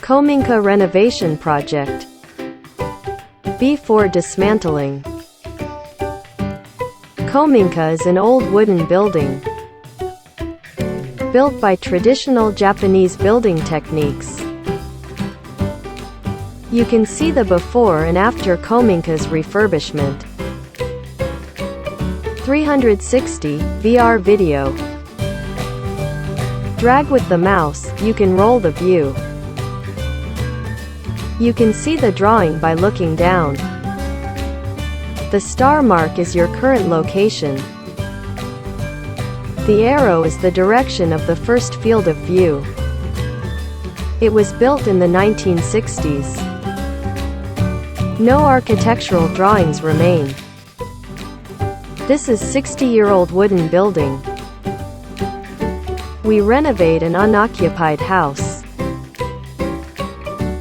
Kominka renovation project. Before dismantling. Kominka is an old wooden building built by traditional Japanese building techniques. You can see the before and after Kominka's refurbishment. 360 VR video. Drag with the mouse, you can roll the view. You can see the drawing by looking down. The star mark is your current location. The arrow is the direction of the first field of view. It was built in the 1960s. No architectural drawings remain. This is 60-year-old wooden building. We renovate an unoccupied house.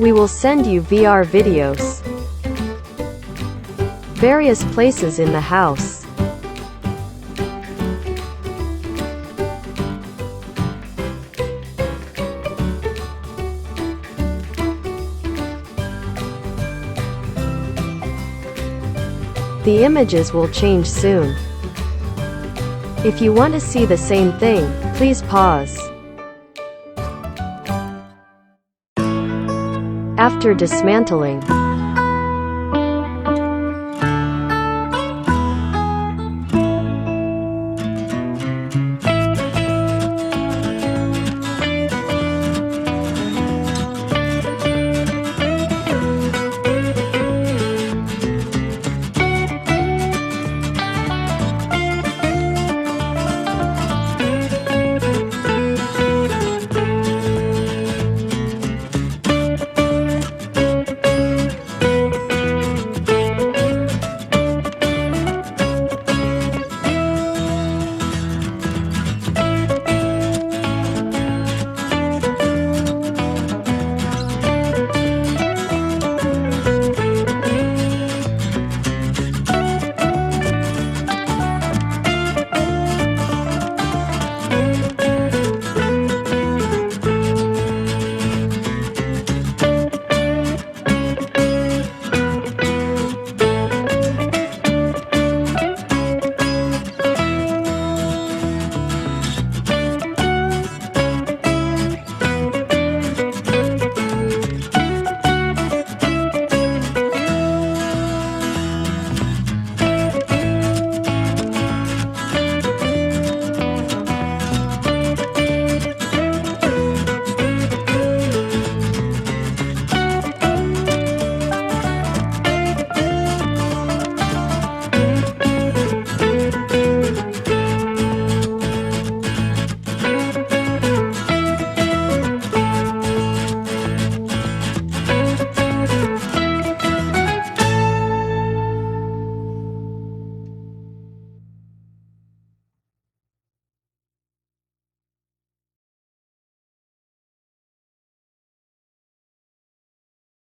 We will send you VR videos. Various places in the house. The images will change soon. If you want to see the same thing, please pause. After dismantling.